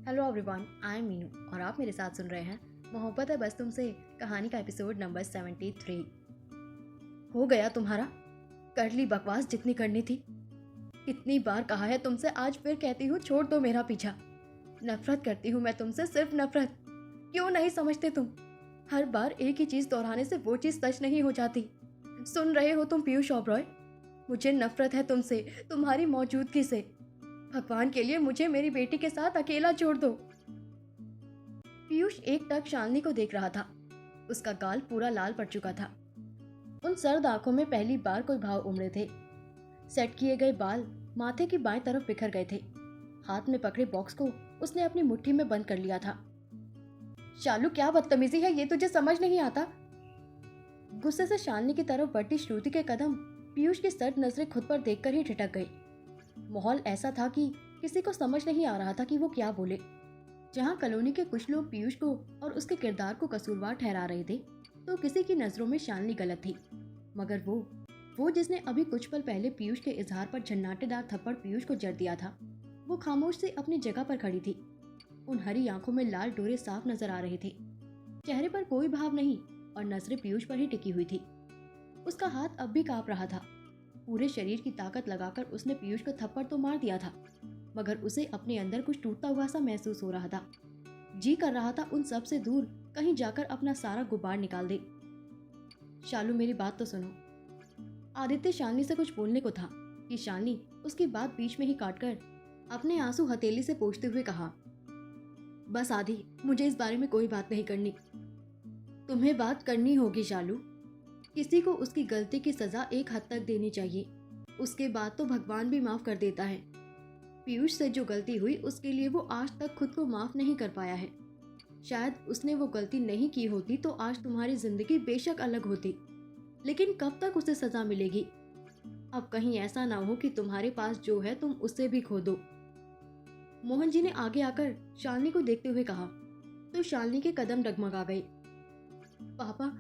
Hello everyone, I am Meenu और आप मेरे साथ सुन रहे हैं मोहब्बत है बस तुमसे कहानी का एपिसोड नंबर 73। हो गया तुम्हारा, कर ली बकवास जितनी करनी थी। कितनी बार कहा है तुमसे, आज फिर कहती हूँ छोड़ दो मेरा पीछा। नफरत करती हूँ मैं तुमसे, सिर्फ नफरत। क्यों नहीं समझते तुम? हर बार एक ही चीज दोहराने से वो चीज सच नहीं हो जाती। सुन रहे हो तुम पीयूष ओबरॉय? मुझे नफरत है तुमसे, तुम्हारी मौजूदगी से। भगवान के लिए मुझे मेरी बेटी के साथ अकेला छोड़ दो। पीयूष एकटक शालिनी को देख रहा था। उसका गाल पूरा लाल पड़ चुका था। उन सर्द आंखों में पहली बार कोई भाव उमड़े थे। सेट किए गए बाल माथे की बाएं तरफ बिखर गए थे। हाथ में पकड़े बॉक्स को उसने अपनी मुट्ठी में बंद कर लिया था। शालू, क्या बदतमीजी है ये, तुझे समझ नहीं आता? गुस्से से शालिनी की तरफ बढ़ती श्रुति के कदम पीयूष की सर्द नजरें खुद पर देखकर ही ठिठक गई। माहौल ऐसा था कि किसी को समझ नहीं आ रहा था कि वो क्या बोले। जहां कॉलोनी के कुछ लोग पीयूष को और उसके किरदार को कसूरवार ठहरा रहे थे, तो किसी की नजरों में शालिनी गलत थी। मगर वो जिसने अभी कुछ पल पहले पीयूष के इजहार पर झन्नाटेदार थप्पड़ पीयूष को जड़ दिया था, वो खामोश से अपनी जगह पर खड़ी थी। उन हरी आंखों में लाल डोरे साफ नजर आ रहे थे। चेहरे पर कोई भाव नहीं और नजरें पीयूष पर ही टिकी हुई थी। उसका हाथ अब भी कांप रहा था। पूरे शरीर की ताकत लगाकर उसने पीयूष को थप्पड़ तो मार दिया था, मगर उसे अपने अंदर कुछ टूटता हुआ सा महसूस हो रहा था। जी कर रहा था उन सब से दूर कहीं जाकर अपना सारा गुबार निकाल दे। शालू, मेरी बात तो सुनो। आदित्य शालिनी से कुछ बोलने को था कि शालिनी उसकी बात बीच में ही काटकर अपने आंसू हथेली से पोंछते हुए कहा, बस आदि, मुझे इस बारे में कोई बात नहीं करनी। तुम्हें बात करनी होगी शालू। किसी को उसकी गलती की सजा एक हद तक देनी चाहिए, उसके बाद तो भगवान भी माफ कर देता है। पीयूष से जो गलती हुई उसके लिए वो आज तक खुद को माफ नहीं कर पाया है। शायद उसने वो गलती नहीं की होती तो आज तुम्हारी जिंदगी बेशक अलग होती, लेकिन कब तक उसे सजा मिलेगी? अब कहीं ऐसा ना हो कि तुम्हारे पास जो है तुम उससे भी खो दो। मोहन जी ने आगे आकर शालिनी को देखते हुए कहा, तो शालिनी के कदम डगमगा गए। पापा,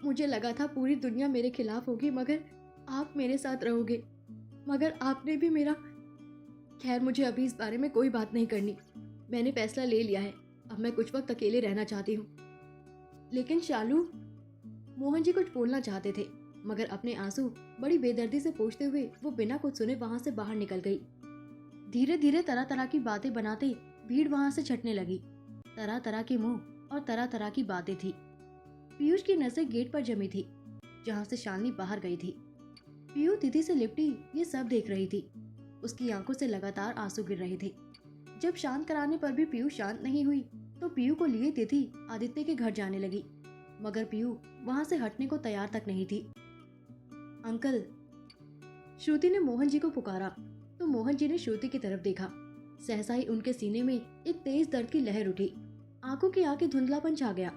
मुझे लगा था पूरी दुनिया मेरे खिलाफ होगी, मगर आप मेरे साथ रहोगे। मगर आपने भी मेरा। खैर, मुझे अभी इस बारे में कोई बात नहीं करनी। मैंने फैसला ले लिया है, अब मैं कुछ वक्त अकेले रहना चाहती हूँ। लेकिन शालू, मोहन जी कुछ बोलना चाहते थे, मगर अपने आंसू बड़ी बेदर्दी से पोंछते हुए वो बिना कुछ सुने वहां से बाहर निकल गई। धीरे धीरे तरह तरह की बातें बनाते भीड़ वहां से छटने लगी। तरह तरह के मुंह और तरह तरह की बातें थी। पीयूष की नजरें गेट पर जमी थी, जहां से शालिनी बाहर गई थी। पीयू दीदी से लिपटी ये सब देख रही थी। उसकी आंखों से लगातार आंसू गिर रहे थे। जब शांत कराने पर भी पीयू शांत नहीं हुई, तो पीयू को लिए तिथि आदित्य के घर जाने लगी, मगर पीयू वहां से हटने को तैयार तक नहीं थी। अंकल, श्रुति ने मोहन जी को पुकारा, तो मोहन जी ने श्रुति की तरफ देखा। सहसा ही उनके सीने में एक तेज दर्द की लहर उठी। आंखों की आंखें धुंधलापन छा गया।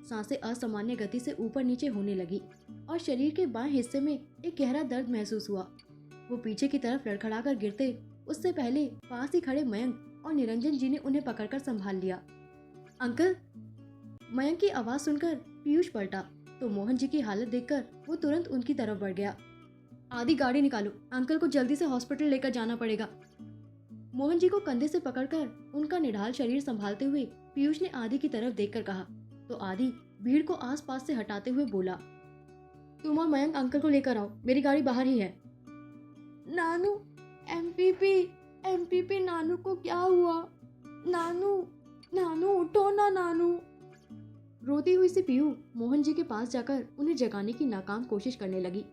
सांसें असामान्य गति से ऊपर नीचे होने लगी और शरीर के बाएं हिस्से में एक गहरा दर्द महसूस हुआ। वो पीछे की तरफ लड़खड़ाकर गिरते उससे पहले पास ही खड़े मयंक और निरंजन जी ने उन्हें पकड़कर संभाल लिया। अंकल! मयंक की आवाज सुनकर पीयूष पलटा, तो मोहन जी की हालत देखकर वो तुरंत उनकी तरफ बढ़ गया। आदि, गाड़ी निकालो, अंकल को जल्दी से हॉस्पिटल लेकर जाना पड़ेगा। मोहन जी को कंधे से पकड़कर उनका निढाल शरीर संभालते हुए पीयूष ने आदि की तरफ देखकर कहा, तो आदि भीड़ को आसपास से हटाते हुए बोला, तुम और मयंक अंकल को लेकर आओ, मेरी गाड़ी बाहर ही है। नानू, एमपीपी, एमपीपी, नानू को क्या हुआ? नानू, नानू उठो ना नानू। रोती हुई सी पीयू मोहन जी के पास जाकर उन्हें जगाने की नाकाम कोशिश करने लगी,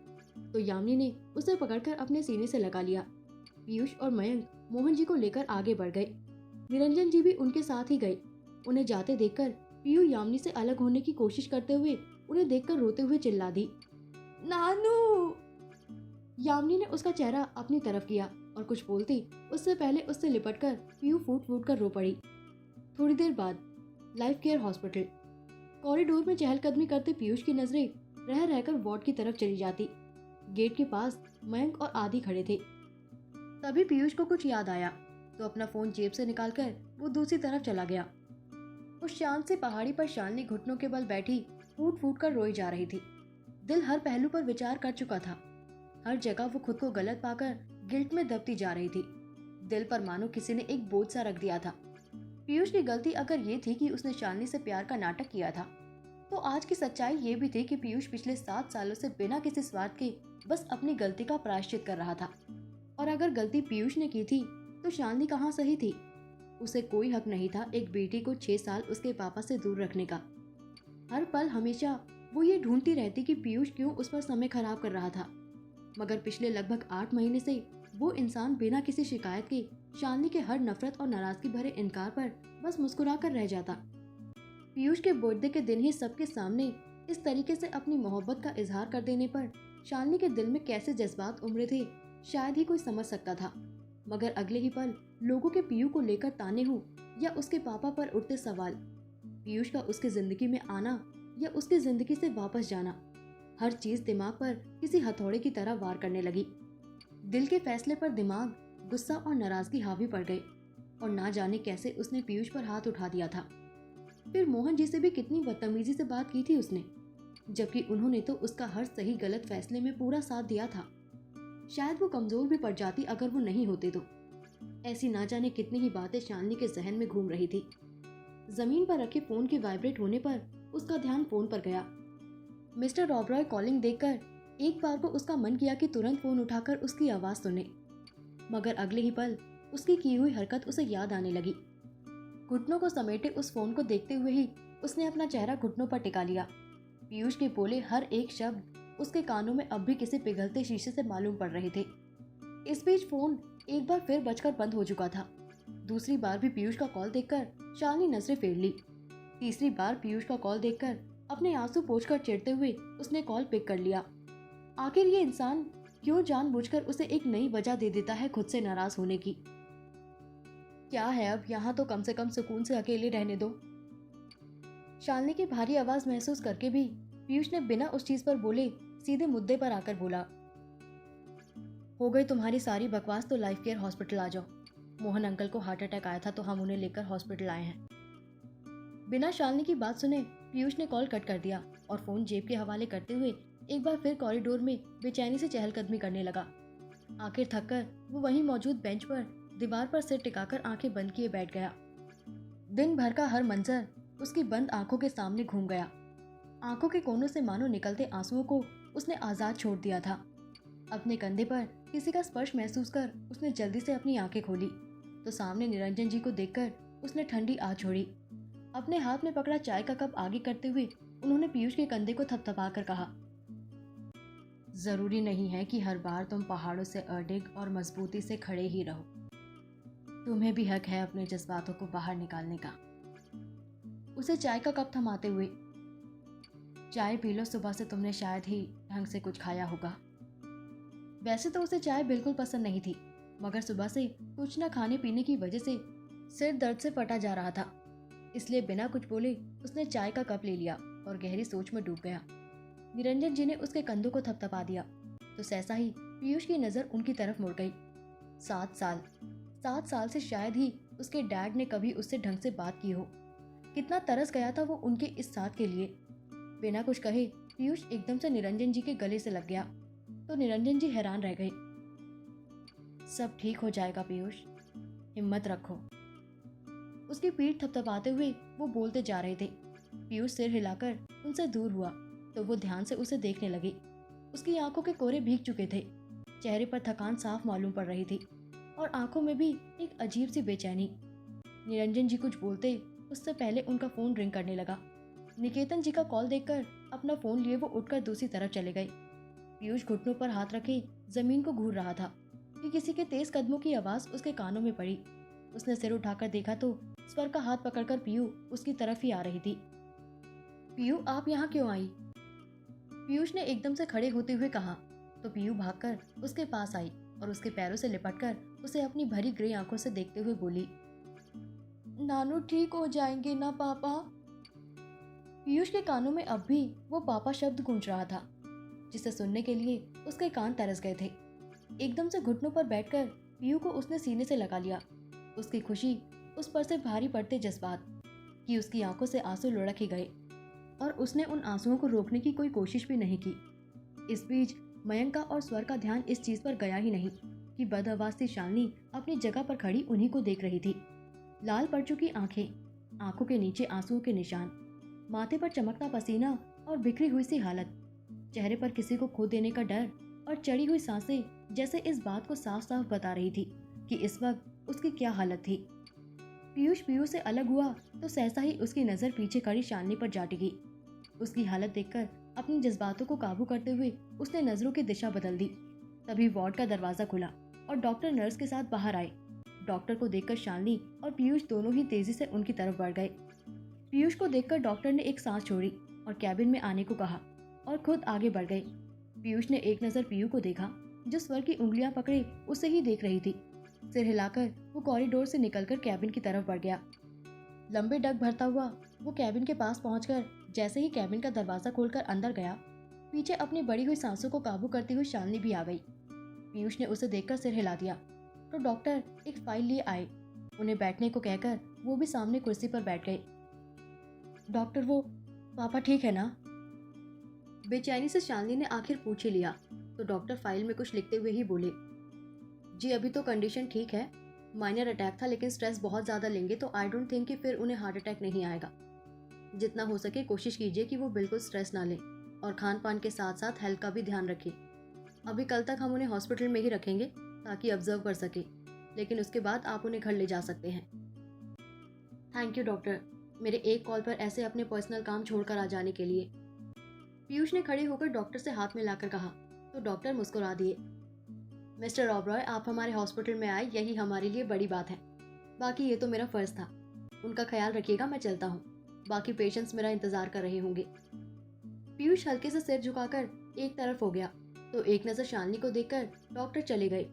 तो यामिनी ने उसे पकड़कर अपने सीने से लगा लिया। पीयूष और मयंक मोहन जी को लेकर आगे बढ़ गए। निरंजन जी भी उनके साथ ही गए। उन्हें जाते देखकर पीयू यामिनी से अलग होने की कोशिश करते हुए उन्हें देखकर रोते हुए चिल्ला दी, नानू। यामिनी ने उसका चेहरा अपनी तरफ किया और कुछ बोलती उससे पहले उससे लिपटकर पीयू फूट फूट कर रो पड़ी। थोड़ी देर बाद लाइफ केयर हॉस्पिटल। कॉरिडोर में चहलकदमी करते पीयूष की नजरें रह रहकर वार्ड की तरफ चली जाती। गेट के पास मयंक और आदि खड़े थे। तभी पीयूष को कुछ याद आया, तो अपना फोन जेब से निकालकर वो दूसरी तरफ चला गया। उस शांत से पहाड़ी पर शालिनी घुटनों के बल बैठी फूट फूट कर रोई जा रही थी। दिल हर पहलू पर विचार कर चुका था। हर जगह वो खुद को गलत पाकर गिल्ट में दबती जा रही थी। दिल पर मानो किसी ने एक बोझ सा रख दिया था। पीयूष की गलती अगर ये थी कि उसने शालिनी से प्यार का नाटक किया था, तो आज की सच्चाई ये भी थी कि पीयूष पिछले 7 सालों से बिना किसी स्वार्थ के बस अपनी गलती का प्रायश्चित कर रहा था। और अगर गलती पीयूष ने की थी, तो शालिनी कहाँ सही थी? उसे कोई हक नहीं था एक बेटी को 6 साल उसके पापा से दूर रखने का। हर पल हमेशा वो ये ढूंढती रहती कि पीयूष क्यों उस पर समय खराब कर रहा था। मगर पिछले लगभग 8 महीने से वो इंसान बिना किसी शिकायत के शालिनी के हर नफरत और नाराजगी भरे इनकार पर बस मुस्कुरा कर रह जाता। पीयूष के बर्थडे के दिन ही सबके सामने इस तरीके से अपनी मोहब्बत का इजहार कर देने पर शालिनी के दिल में कैसे जज्बात उमड़े थे, शायद ही कोई समझ सकता था। मगर अगले ही पल लोगों के पीयू को लेकर ताने हो या उसके पापा पर उठते सवाल, पीयूष का उसकी जिंदगी में आना या उसकी जिंदगी से वापस जाना, हर चीज दिमाग पर किसी हथौड़े की तरह वार करने लगी। दिल के फैसले पर दिमाग, गुस्सा और नाराजगी हावी पड़ गए और ना जाने कैसे उसने पीयूष पर हाथ उठा दिया था। फिर मोहन जी से भी कितनी बदतमीजी से बात की थी उसने, जबकि उन्होंने तो उसका हर सही गलत फैसले में पूरा साथ दिया था। शायद वो कमजोर भी पड़ जाती अगर वो नहीं होते तो। ऐसी ना जाने कितनी ही बातें शालिनी के जहन में घूम रही थी। जमीन पर रखे फोन के वाइब्रेट होने पर उसका ध्यान फोन पर गया। मिस्टर रॉबरॉय कॉलिंग देखकर एक बार को उसका मन किया कि तुरंत फोन उठाकर उसकी आवाज सुने, मगर अगले ही पल उसकी की हुई हरकत उसे याद आने लगी। घुटनों को समेटे उस फोन को देखते हुए ही उसने अपना चेहरा घुटनों पर टिका लिया। पीयूष के बोले हर एक शब्द उसके कानों में अब भी किसी पिघलते शीशे से मालूम पड़ रहे थे। इस बीच फोन एक बार फिर बजकर बंद हो चुका था। दूसरी बार भी पीयूष का कॉल देखकर शालिनी नजरें फेर ली। तीसरी बार पीयूष का कॉल देखकर अपने आंसू पोंछकर चिढ़ते हुए उसने कॉल पिक कर लिया। आखिर ये इंसान क्यों जानबूझकर उसे एक नई वजह दे देता है खुद से नाराज होने की? क्या है, अब यहाँ तो कम से कम सुकून से अकेले रहने दो। शालिनी की भारी आवाज महसूस करके भी पीयूष ने बिना उस चीज पर बोले सीधे मुद्दे पर आकर बोला, हो गई तुम्हारी सारी बकवास, तो लाइफ केयर हॉस्पिटल आ जाओ। मोहन अंकल को हार्ट अटैक आया था तो हम उन्हें लेकर हॉस्पिटल आए हैं। बिना शालिनी की बात सुने पीयूष ने कॉल कट कर दिया और फोन जेब के हवाले करते हुए एक बार फिर कॉरिडोर में बेचैनी से चहलकदमी करने लगा। आखिर थककर वो वहीं मौजूद बेंच पर दीवार पर सिर टिकाकर आंखें बंद किए बैठ गया। दिन भर का हर मंजर उसकी बंद आंखों के सामने घूम गया। आंखों के कोनों से मानो निकलते आंसुओं को उसने आजाद छोड़ दिया था। अपने कंधे पर किसी का स्पर्श महसूस कर उसने जल्दी से अपनी आंखें खोली तो सामने निरंजन जी को देखकर उसने ठंडी आह छोड़ी। अपने हाथ में पकड़ा चाय का कप आगे करते हुए उन्होंने पीयूष के कंधे को थपथपा कर कहा, जरूरी नहीं है कि हर बार तुम पहाड़ों से अडिग और मजबूती से खड़े ही रहो। तुम्हें भी हक है अपने जज्बातों को बाहर निकालने का। उसे चाय का कप थमाते हुए, चाय पी लो, सुबह से तुमने शायद ही ढंग से कुछ खाया होगा। वैसे तो उसे चाय बिल्कुल पसंद नहीं थी, मगर सुबह से कुछ न खाने पीने की वजह से सिर दर्द से फटा जा रहा था, इसलिए बिना कुछ बोले उसने चाय का कप ले लिया और गहरी सोच में डूब गया। निरंजन जी ने उसके कंधों को थपथपा दिया तो सहसा ही पीयूष की नजर उनकी तरफ मुड़ गई। 7 साल से शायद ही उसके डैड ने कभी उससे ढंग से बात की हो। कितना तरस गया था वो उनके इस साथ के लिए। बिना कुछ कहे पीयूष एकदम से निरंजन जी के गले से लग गया तो निरंजन जी हैरान रह गए। सब ठीक हो जाएगा पीयूष, हिम्मत रखो। उसकी पीठ थपथपाते हुए वो बोलते जा रहे थे। पीयूष सिर हिलाकर उनसे दूर हुआ तो वो ध्यान से उसे देखने लगे। उसकी आंखों के कोरे भीग चुके थे, चेहरे पर थकान साफ मालूम पड़ रही थी और आंखों में भी एक अजीब सी बेचैनी। निरंजन जी कुछ बोलते उससे पहले उनका फोन रिंग करने लगा। निकेतन जी का कॉल देखकर अपना फोन लिए वो उठकर दूसरी तरफ चले गए। पीयूष घुटनों पर हाथ रखे जमीन को घूर रहा था कि किसी के तेज कदमों की आवाज उसके कानों में पड़ी। उसने सिर उठाकर देखा तो स्वर का हाथ पकड़कर पीयू उसकी तरफ ही आ रही थी। पीयू, आप यहाँ क्यों आई? पीयूष ने एकदम से खड़े होते हुए कहा तो पीयू भागकर उसके पास आई और उसके पैरों से लिपटकर उसे अपनी भरी ग्रे आंखों से देखते हुए बोली, नानू ठीक हो जाएंगे ना पापा? पीयूष के कानों में अब भी वो पापा शब्द गूंज रहा था, जिसे सुनने के लिए उसके कान तरस गए थे। एकदम से घुटनों पर बैठकर पीयू को उसने सीने से लगा लिया। उसकी खुशी, उस पर से भारी पड़ते जज्बात कि उसकी आंखों से आंसू लुढ़क ही गए और उसने उन आंसुओं को रोकने की कोई कोशिश भी नहीं की। इस बीच मयंका और स्वर का ध्यान इस चीज पर गया ही नहीं कि बदहवास सी शालिनी अपनी जगह पर खड़ी उन्हीं को देख रही थी। लाल पड़ चुकी आंखें, आंखों के नीचे आंसुओं के निशान, माथे पर चमकता पसीना और बिखरी हुई सी हालत, चेहरे पर किसी को खो देने का डर और चढ़ी हुई सांसें जैसे इस बात को साफ साफ बता रही थी कि इस वक्त उसकी क्या हालत थी। पीयूष पीयू से अलग हुआ तो सहसा ही उसकी नज़र पीछे खड़ी शालिनी पर जा टिकी। उसकी हालत देखकर अपने जज्बातों को काबू करते हुए उसने नजरों की दिशा बदल दी। तभी वार्ड का दरवाजा खुला और डॉक्टर नर्स के साथ बाहर आए। डॉक्टर को देखकर शालिनी और पीयूष दोनों ही तेजी से उनकी तरफ बढ़ गए। पीयूष को देखकर डॉक्टर ने एक सांस छोड़ी और कैबिन में आने को कहा और खुद आगे बढ़ गए। पीयूष ने एक नज़र पीयू को देखा जो स्वर की उंगलियां पकड़े उसे ही देख रही थी। सिर हिलाकर वो कॉरिडोर से निकलकर कैबिन की तरफ बढ़ गया। लंबे डग भरता हुआ वो कैबिन के पास पहुंचकर जैसे ही कैबिन का दरवाजा खोलकर अंदर गया, पीछे अपनी बढ़ी हुई सांसों को काबू करती हुई शालिनी भी आ गई। पीयूष ने उसे देखकर सिर हिला दिया तो डॉक्टर एक फाइल लिए आए। उन्हें बैठने को कहकर वो भी सामने कुर्सी पर बैठ गए। डॉक्टर, वो पापा ठीक है ना? बेचैनी से शालिनी ने आखिर पूछ ही लिया तो डॉक्टर फाइल में कुछ लिखते हुए ही बोले, जी अभी तो कंडीशन ठीक है, माइनर अटैक था लेकिन स्ट्रेस बहुत ज़्यादा लेंगे तो आई डोंट थिंक कि फिर उन्हें हार्ट अटैक नहीं आएगा। जितना हो सके कोशिश कीजिए कि वो बिल्कुल स्ट्रेस ना लें और खान पान के साथ साथ हेल्थ का भी ध्यान रखें। अभी कल तक हम उन्हें हॉस्पिटल में ही रखेंगे ताकि ऑब्जर्व कर सके, लेकिन उसके बाद आप उन्हें घर ले जा सकते हैं। थैंक यू डॉक्टर, मेरे एक कॉल पर ऐसे अपने पर्सनल काम छोड़कर आ जाने के लिए। पीयूष ने खड़े होकर डॉक्टर से हाथ मिलाकर कहा तो डॉक्टर मुस्कुरा दिए। मिस्टर ओबरॉय, आप हमारे हॉस्पिटल में आए यही हमारे लिए बड़ी बात है। बाकी ये तो मेरा फर्ज था। उनका ख्याल रखिएगा, मैं चलता हूँ। बाकी पेशेंट्स मेरा इंतजार कर रहे होंगे। पीयूष हल्के से सिर झुकाकर एक तरफ हो गया तो एक नज़र शालिनी को देखकर डॉक्टर चले गए,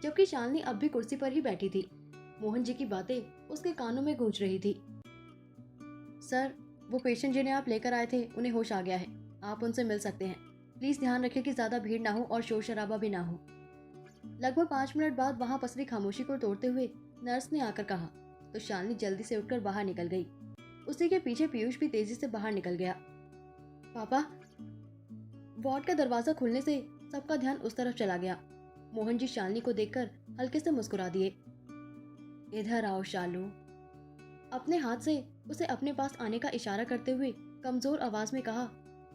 जबकि शालिनी अब भी कुर्सी पर ही बैठी थी। मोहन जी की बातें उसके कानों में गूंज रही थी। सर, वो पेशेंट जिन्हें आप लेकर आए थे उन्हें होश आ गया है, आप उनसे मिल सकते हैं। प्लीज़ ध्यान रखिए कि ज़्यादा भीड़ ना हो और शोर शराबा भी ना हो। लगभग 5 मिनट बाद वहां पसरी खामोशी को तोड़ते हुए नर्स ने आकर कहा तो शालिनी जल्दी से उठकर बाहर निकल गई। उसी के पीछे पीयूष भी तेजी से बाहर निकल गया। पापा। वार्ड का दरवाजा खुलने से सबका ध्यान उस तरफ चला गया। मोहन जी शालिनी को देखकर हल्के से मुस्कुरा दिए। इधर आओ शालू। अपने हाथ से उसे अपने पास आने का इशारा करते हुए कमजोर आवाज में कहा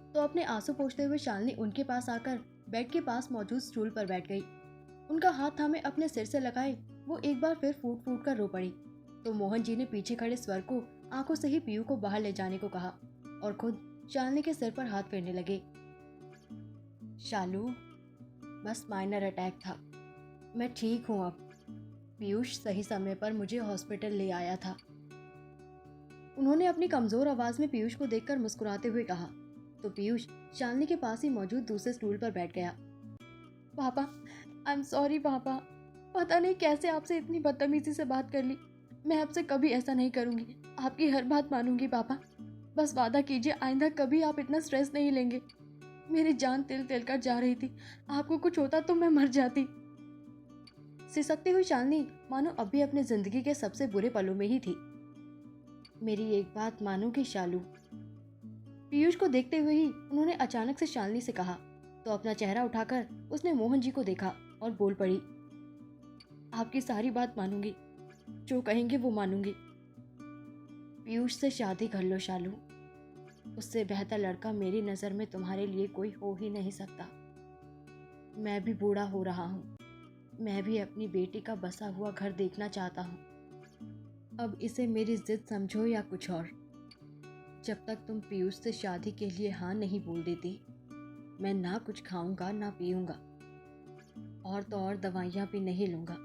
तो अपने आंसू पोंछते हुए शालिनी उनके पास आकर बेड के पास मौजूद स्टूल पर बैठ गई। उनका हाथ थामे अपने सिर से लगाए वो एक बार फिर फूट फूट कर रो पड़ी तो मोहन जी ने पीछे खड़े स्वर को आंखों से ही पीयू को बाहर ले जाने को कहा और खुद शालिनी के सिर पर हाथ फेरने लगे। शालू, बस माइनर अटैक था, मैं ठीक हूँ अब। पीयूष सही समय पर मुझे हॉस्पिटल ले आया था। उन्होंने अपनी कमजोर आवाज में पीयूष को देखकर मुस्कुराते हुए कहा तो पीयूष शालिनी के पास ही मौजूद दूसरे स्टूल पर बैठ गया। पापा, आई एम सॉरी पापा, पता नहीं कैसे आपसे इतनी बदतमीजी से बात कर ली। मैं आपसे कभी ऐसा नहीं करूँगी, आपकी हर बात मानूंगी पापा। बस वादा कीजिए आइंदा कभी आप इतना स्ट्रेस नहीं लेंगे। मेरी जान तिल तिल कर जा रही थी, आपको कुछ होता तो मैं मर जाती। सिसकती हुई शालिनी मानो अब भी अपने जिंदगी के सबसे बुरे पलों में ही थी। मेरी एक बात मानोगी शालू? पीयूष को देखते हुए ही उन्होंने अचानक से शालिनी से कहा तो अपना चेहरा उठाकर उसने मोहन जी को देखा और बोल पड़ी, आपकी सारी बात मानूंगी, जो कहेंगे वो मानूंगी। पीयूष से शादी कर लो शालू, उससे बेहतर लड़का मेरी नज़र में तुम्हारे लिए कोई हो ही नहीं सकता। मैं भी बूढ़ा हो रहा हूँ, मैं भी अपनी बेटी का बसा हुआ घर देखना चाहता हूँ। अब इसे मेरी जिद समझो या कुछ और। जब तक तुम पीयूष से शादी के लिए हाँ नहीं बोल देती, मैं ना कुछ खाऊंगा ना पीऊंगा और तो और दवाइयाँ भी नहीं लूँगा।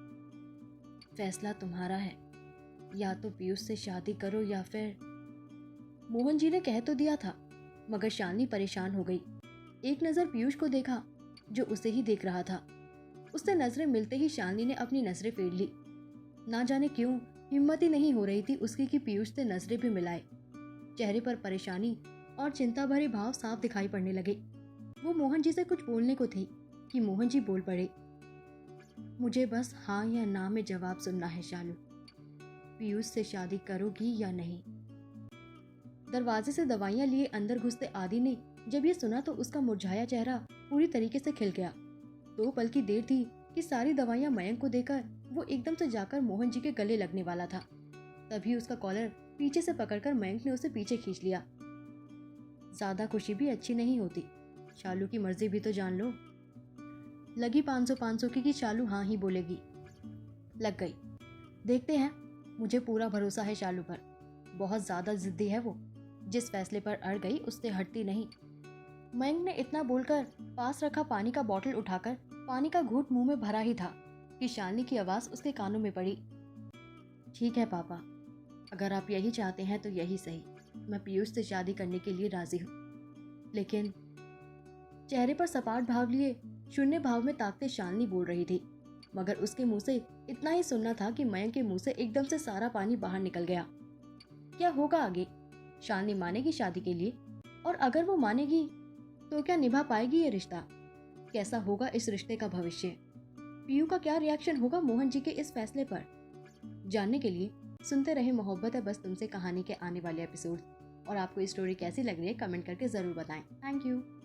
फैसला तुम्हारा है, या तो पीयूष से शादी करो या फिर। मोहन जी ने कह तो दिया था मगर शालिनी परेशान हो गई। एक नज़र पीयूष को देखा जो उसे ही देख रहा था। उससे नजरें मिलते ही शालिनी ने अपनी नजरें फेर ली। ना जाने क्यों हिम्मत ही नहीं हो रही थी उसकी कि पीयूष से नजरें भी मिलाए। चेहरे पर परेशानी और चिंता भरे भाव साफ दिखाई पड़ने लगे। वो मोहन जी से कुछ बोलने को थी कि मोहन जी बोल पड़े, मुझे बस हाँ या ना में जवाब सुनना है शालू, पीयूष से शादी करोगी या नहीं? दरवाजे से दवाइयां लिए अंदर घुसते आदि ने जब ये सुना तो उसका मुरझाया चेहरा पूरी तरीके से खिल गया। 2 पल की देर थी कि सारी दवाइयां मयंक को देकर वो एकदम से जाकर मोहन जी के गले लगने वाला था। तभी उसका कॉलर पीछे से पकड़कर मयंक ने उसे पीछे खींच लिया। ज्यादा खुशी भी अच्छी नहीं होती, शालू की मर्जी भी तो जान लो। लगी 500 की शालू हाँ ही बोलेगी। लग गई। देखते हैं, मुझे पूरा भरोसा है शालू पर। बहुत ज्यादा जिद्दी है वो, जिस फैसले पर अड़ गई उससे हटती नहीं। मयंक ने इतना बोलकर पास रखा पानी का बोतल उठाकर पानी का घूंट मुंह में भरा ही था कि शालिनी की आवाज उसके कानों में पड़ी। ठीक है पापा, अगर आप यही चाहते हैं तो यही सही। मैं पीयूष से शादी करने के लिए राजी हूँ। लेकिन चेहरे पर सपाट भाव लिए शून्य भाव में ताकते शालिनी बोल रही थी, मगर उसके मुंह से इतना ही सुनना था कि मयंक के मुंह से एकदम से सारा पानी बाहर निकल गया। क्या होगा आगे? शालिनी मानेगी शादी के लिए? और अगर वो मानेगी तो क्या निभा पाएगी ये रिश्ता? कैसा होगा इस रिश्ते का भविष्य? पीयू का क्या रिएक्शन होगा मोहन जी के इस फैसले पर? जानने के लिए सुनते रहे मोहब्बत है बस तुमसे कहानी के आने वाले एपिसोड। और आपको ये स्टोरी कैसी लग रही है कमेंट करके जरूर बताएं। Thank you.